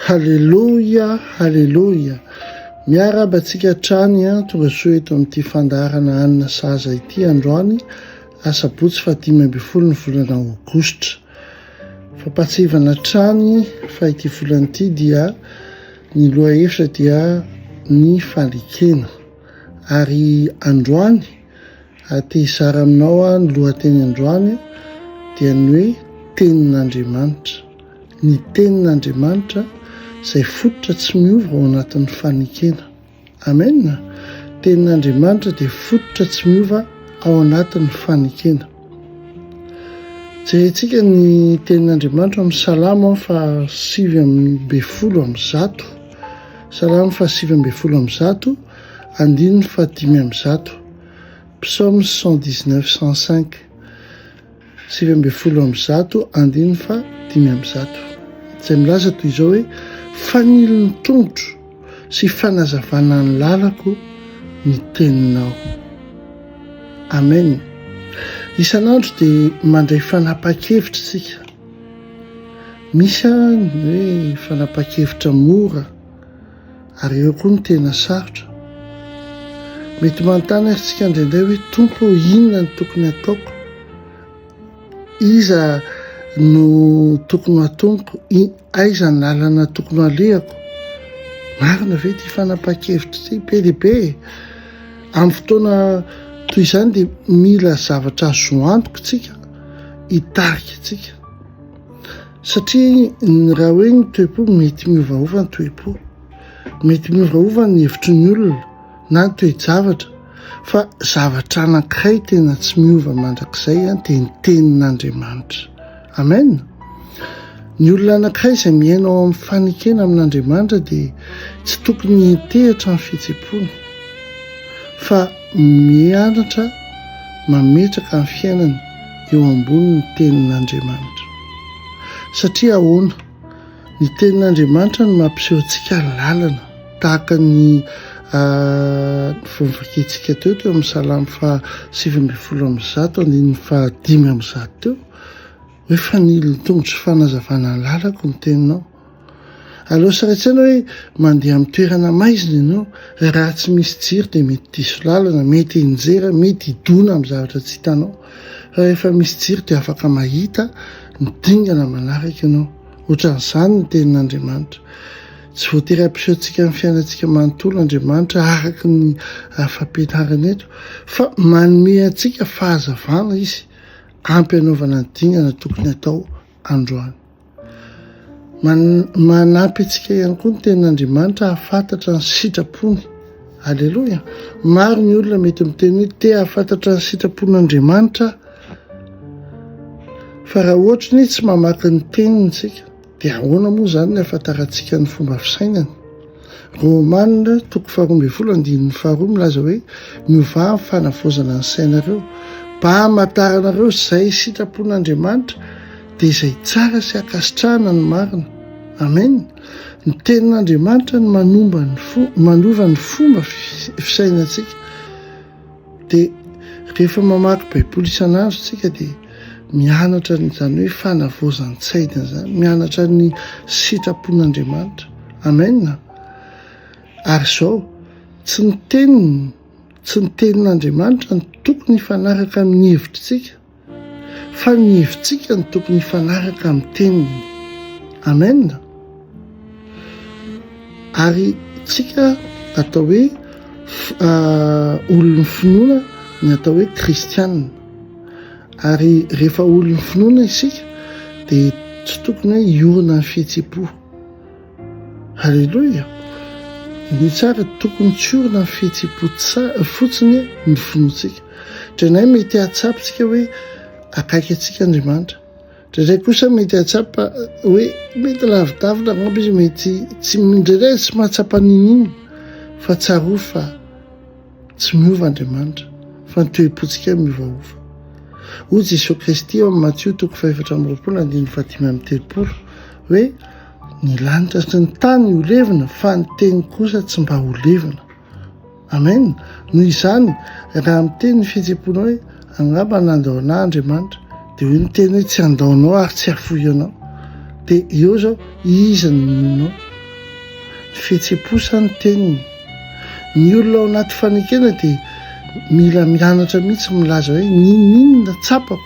Halleloia, halleloia. Miarabantsika hatrany tonga soa eto amin'ity fandaharana anina saza ity androany asabotsy 15 ny volana aogositra. Fampatsivana hatrany fa ity volana ity dia ny lohahevitra dia ny falikena. Ary androany atezara aminao ny lohateny androany dia ny hoe tenin'Andriamanitra. Ny tenin'Andriamanitra izay fototra tsy miova ao anatin'ny fanikena. Amen. Tenin'Andriamanitra dia fototra tsy miova ao anatin'ny fanikena. Jerentsika ny tenin'Andriamanitra amin'ny Salamo fa 7:100. Salamo fa 7:100, andininy fa 5:100. Psaume 119:105. 7:100, andininy fa 5:100. Izay milaza toy izao hoe fanilo ny tongotro sy fanazavana ny lalako ny teninao. Amen. Isan'andro dia mandray fanapa-kevitra isika. Misy ny hoe fanapa-kevitra mora ary eo koa ny tena sarotra. Mety manontany isika indraindray hoe tompo inona ny tokony ataoko? Iza no tokony hatoniko? Aiza ny lalana tokony alehako? Marina ve ity fanapa-kevitra ity be lehibe? Amin'ny fotoana toy izany dia mila zavatra azo antoka tsika, hitarika tsika. Satria raha hoe ny toe-po mety miovaova ny toe-po, mety miovaova ny hevitry ny olona na ny toe-javatra, fa zavatra anankiray tena tsy miova mandrakizay dia ny tenin'Andriamanitra. Amen. Ny olona anankiray izay miaina ao amin'ny fanikena amin'Andriamanitra dia tsy tokony hitehitra amin'ny fihetsem-pony, fa mianatra mametraka amin'ny fiainany eo ambonin'ny tenin'Andriamanitra. Satria ahoana? Ny tenin'Andriamanitra no mampiseho antsika lalana, tahaka ny voavakentsika teo amin'ny Salamo fa 7:100, andininy fa 5:100 teo, hoe fanilo ny tongotro fanazavana ny lalako ny teninao. Aleo saraitsaina hoe mandeha amin'ny toerana maizina ianao, raha tsy misy jiro dia mety diso lalana, mety hinjera, mety hidona amin'ny zavatra tsy hitanao. Rehefa misy jiro dia afaka mahita ny dingana manaraka ianao. Ohatran'izany ny tenin'Andriamanitra. Tsy voatery hampisehoantsika amin'ny fiainantsika manontolo Andriamanitra araka ny fampianarana eto, fa manome antsika fahazavana izy ampy-hanaovana ny dingana tokony atao androany. Manampy antsika ihany koa ny tenin'Andriamanitra hahafantatra ny sitrapony. Alleloia. Maro ny olona mety miteny hoe te hahafantatra ny sitrapon'Andriamanitra, fa raha ohatra ny tsy mamaky ny teniny tsika dia ahoana moa izany ny hahafantarantsika ny fomba fisainany? Romanina 12:2 milaza hoe miova amin'ny fanavaozana ny sainareo, mba hamantaranareo izay sitrapon'Andriamanitra dia izay tsara sy akasitrahana ny marina. Amen. Ny tenin'Andriamanitra no manova ny fomba fisainantsika. Dia rehefa mamaky baiboly isan'andro tsika dia mianatra n'izany hoe fanavaozan-tsaina izany, mianatra ny sitrapon'Andriamanitra. Amen. Ary izao tsy ny tenin'Andriamanitra no tokony hifanaraka amin'ny hevitritsika, fa ny hevitsika no tokony hifanaraka amin'ny teniny. Amen. Ary tsika atao hoe olon'ny finoana ny atao hoe kristianina. Ary rehefa olon'ny finoana isika dia tsy tokony hoe hiorina ny fihetsem-po. Halleloia. Ny tsara tokony tsy orina ny fihetsem-po fotsiny ny finoantsika. Drainay mety hahatsapitsika hoe akaiky antsika Andriamanitra. Draindray kosa mety hahatsapa hoe mety lavidavina angamba izy, mety tsy indraindray tsy mahatsapa ninino, fa tsaroa fa tsy miova Andriamanitra, fa ny toe-pontsika miovaova. Hoy Jesosy Kristy ao amin'ny Matthieu 4:20 hoe ny lanitra sy ny tany ho levina fa ny teny kosa tsy mba ho levina. Amen. Noho izany raha miteny ny fihetsem-ponao hoe angamba nandao anahy Andriamanitra, dia hoe miteny hoe tsy andaonao ary tsy afoy anao, dia eo zao iza ny nonao? fihetse-po ny teniny. Ny olona ao anaty fanekena dia mila mianatra mihitsy milaza hoe ninona tsapako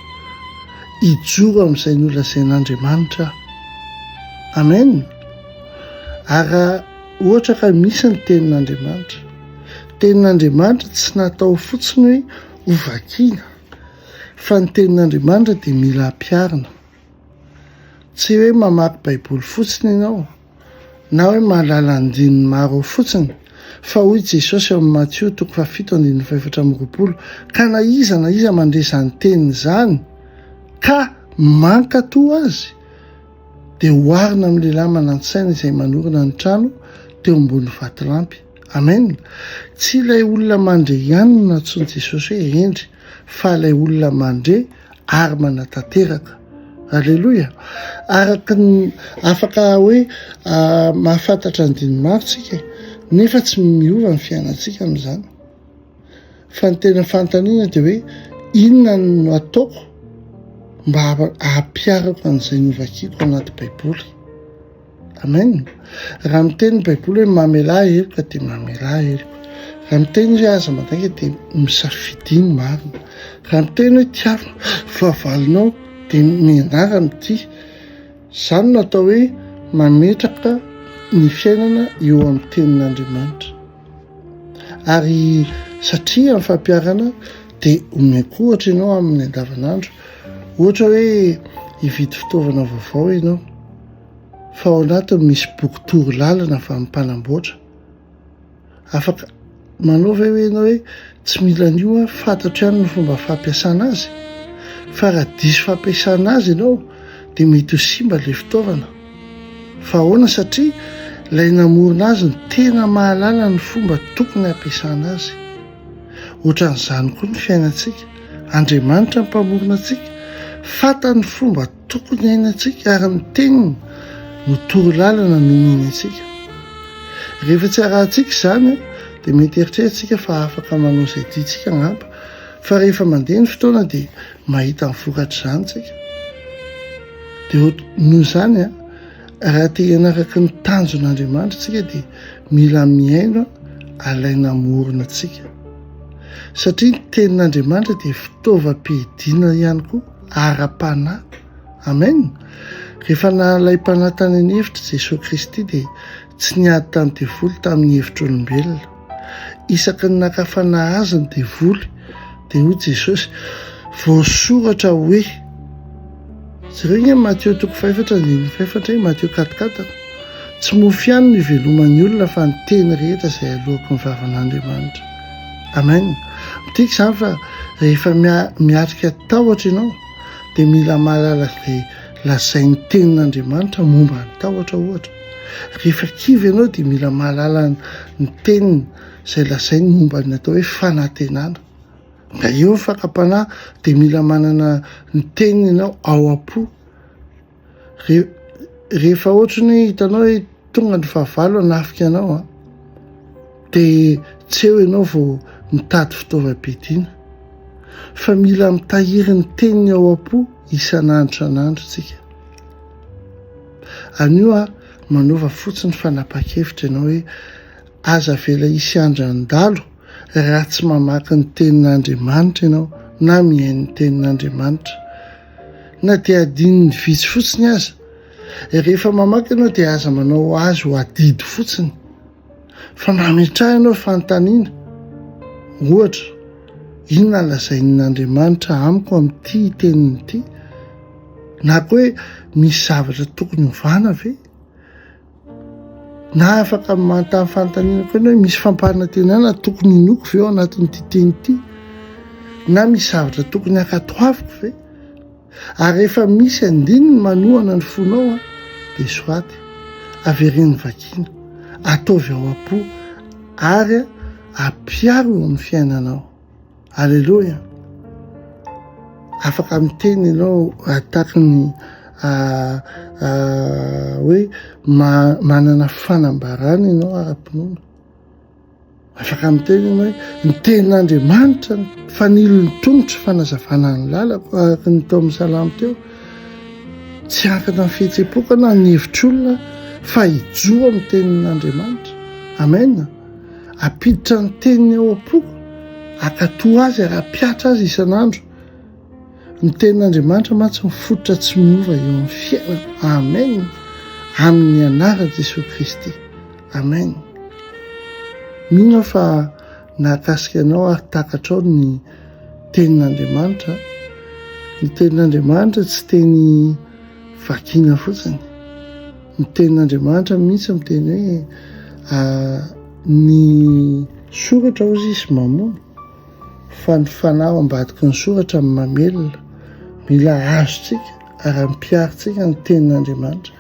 hijoro amin'izay nolazain'Andriamanitra. Amen. Ary ohatra ka misy ny tenin'Andriamanitra. Tenin'Andriamanitra tsy natao fotsiny hoe hovakiana, fa ny tenin'Andriamanitra dia mila hampiarina. Tsy hoe mamaky baiboly fotsiny ianao na hoe mahalala andininy maro fotsiny, fa hoy Jesosy amin'ny Matthieu 7:24, ka na iza mandresa ny teniny izany ka mankato azy dia hoarina amin'ny lehilahy manantsaina izay manorina ny trano teo ambony vatolampy. Amen. Tsy ilay olona mandre ihany no natsoiny Jesosy hoe endry, fa ilay olona mandre ary manatanteraka. Alleloia. Araka ny afaka hoe mahafantatra ny diny maro tsika, nefa tsy miova ny fiainantsika amin'izany. Fa ny tena fanontaniana dia hoe inona no ataoko mba hahampiarako an'izay novakiako anaty baiboly. Amen. Raha miteny baiboly hoe mamelahy heloka dia mamelahy heloka. Raha miteny hoe aza mataika dia misafidiny marina. Raha miteny hoe tiavina fahavalonao dia mianara mity. Izany no atao hoe mametraka ny fiainana eo amin'ny tenin'Andriamanitra. Ary satria amin'ny fampiarana dia omeko ohatra ianao amin'ny andavanandro. Ohatra hoe hividy fitaovana vaovao ianao, fa ao anatiny misy boky toro lalana fa mpanamboatra. Afaka manaova hoe ianao hoe tsy mila an'io fantatro ihany ny fomba fampiasana azy, fa raha diso fampiasana azy ianao dia mety ho simba ilay fitaovana. Fa ahoana? Satria ilay namorona azy ny tena mahalala ny fomba tokony hampiasana azy. Ohatran'izany koa ny fiainantsika. Andriamanitra ny mpamorona antsika, fantany fomba tokony hainantsika ary ny teniny no toro lalana no omeny antsika. Rehefa tsy arahantsika izany dia mety eritreretintsika fa afaka manao izay tiantsika angamba, fa rehefa mandeha ny fotoana dia mahita ny vokatra izany tsika. Dia noho izany raha te hanaraka ny tanjon'Andriamanitra tsika dia mila miaino alay namorona antsika. Satria ny tenin'Andriamanitra dia fitaovam-piadiana ihany koa, ara-panahy. Amen. Rehefa nalay mpanahy tany an'hevitra Jesosy Kristy dia tsy niady tany devoly tamin'ny hevitr'olombelona. Isaky ny nakafana azy ny devoly dia hoy Jesosy voasoratra hoe, zareo ny Matthieu 5:4, Matthieu 4:4, tsy mofy ihany no iveloman'ny olona fa ny teny rehetra izay alohako ny vavan'Andriamanitra. Amen. Mitiky izany fa rehefa miatrika tahotra ianao dia mila mahalala izay lazain'ny tenin'Andriamanitra momba ny tahotra ohatra. Rehefa kivy ianao dia mila mahalala ny teniny izay lazainy momba ny atao hoe fanantenana. Nga eo ny fakam-panahy dia mila manana ny teniny ianao ao am-po. Rehefa ohatra ny hitanao hoe tonga ny fahavalo hanafika anao dia tsy eo ianao vao mitady fitaovam-piadiana, fa mila mitahiry ny teniny ao am-po isan'andro tsika. Anio manova fotsiny fanapa-kevitra ianao hoe aza vela hisy andro andalo raha tsy mamaky ny tenin'Andriamanitra ianao na mihaino ny tenin'Andriamanitra. Na dia adininy vitsy fotsiny aza, rehefa mamaky ianao dia aza manao azy ho adidy fotsiny, fa mametraha ianao fanontaniana. Ohatra, inona lazain'Andriamanitra amiko amin'ity teniny ity? Na koa hoe misy zavatra tokony hovana ve? Na afaka manontany fanontaniana koa ianao hoe misy fampanantenana tokony inoko ve ao anatin'ity teny ity? Na misy zavatra tokony hakatoaviko ve? Ary rehefa misy andininy manohana ny fonao dia soaty, averen'ny vakiana, ataovy ao am-po ary ampiaro eo amin'ny fiainanao. Alleloia. Afaka miteny ianao tahaka ny hoe manana fanambarana ianao ara-pinoana. Afaka miteny ianao hoe ny tenin'Andriamanitra fanilo ny tongotra fanazavana ny lalako, araka ny tao amin'ny salamo teo. Tsy ankana ny fihetsem-po na ny hevitr'olona, fa hijoa amin'ny tenin'Andriamanitra. Amena. Apiditra ny teniny ao am-poko, akatoa azy ara-piatra azy isan'andro. Ny tenin'Andriamanitra mantsy mifototra tsy miova eo amin'ny fiainana. Amen. Amin'ny anaran'i Jesosy Kristy. Amen. Mino fa nahakasika anao ary takatrao ny tenin'Andriamanitra. Ny tenin'Andriamanitra tsy teny vakiana fotsiny. Ny tenin'Andriamanitra mihitsy miteny hoe ny soratra ozy izy mamono fa ny fanahy ambadiky ny soratra amin'ny mamelona. Mila azontsika ary ampiaritsika ny tenin'Andriamanitra.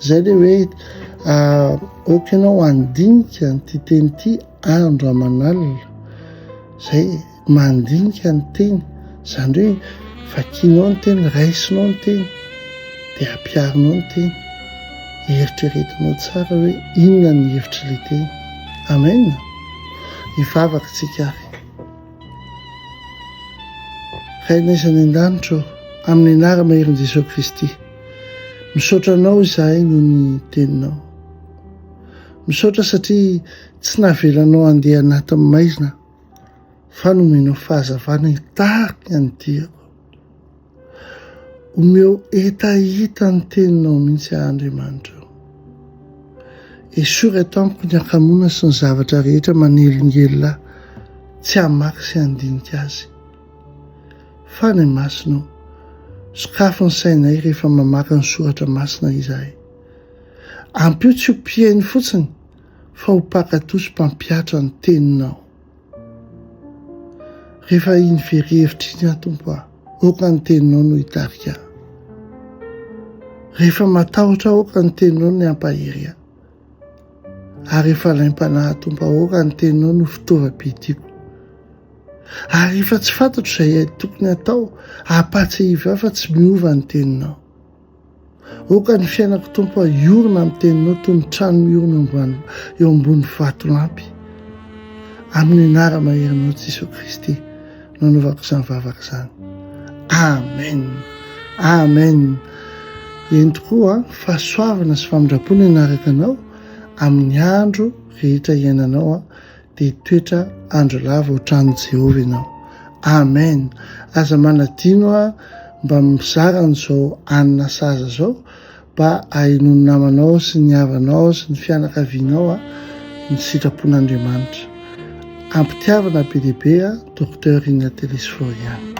Zay le hoe oka ianao andinika nyty teny ity andro aman'alina. Zay mandinika ny teny, zany hoe vakianao ny teny, raisinao ny teny, dia ampiarinao ny teny. Eritreretinao tsara hoe inona ny hevitry le teny. Amen. Hivavaka tsika ary. Rain'aizany an-danitra amin'ny anara-maherin' Jesosy Kristy. Misaotra anao izahay noho ny teninao. Misaotra satria tsy navelanao handeha anatin'ny maizina fa nomenao fahazavana hitarika ny diako. Omeo hetahita ny teninao mihitsy Andriamanitra. Esory tampoka ny akamoana sy ny zavatra rehetra manelingelina tsy hamaky sy handinika azy. Fa ny masinao, sokafo ny sainay rehefa mamaky ny soratra masina izahay. Ampio tsy ho mpiainy fotsiny fa ho pakatoso mpampiatra ny teninao. Rehefa iny very-hevitra iny Tompo oka ny teninao no hitarika. Rehefa matahotra oka ny teninao no hampahery ahy. Ary rehefa laim-panahy Tompo oka ny teninao no fitaovam-pidiako. Ary rehefa tsy fantatro izay tokony atao, hampatsahivy fa tsy miova ny teninao. Oka ny fiainako Tompo iorina amin'ny teninao toy ny trano miorina eo ambony vatolampy. Amin'ny anara-maherinao Jesosy Kristy nanaovako izany vavaka izany. Amen. Amen. Eny tokoa fahasoavana sy famindrapona anaraka anao amin'ny andro rehetra iainanao dia toetra andro lava ohatran'i Jehovah ianao. Amen. Aza manadino mba mizara n'izao anina saza zao mba hainono namanao sy ny havanao sy ny fianakavianao ny sitrapon'Andriamanitra. Ampitiavana be lehibe Docteur Ina Telesphoriana.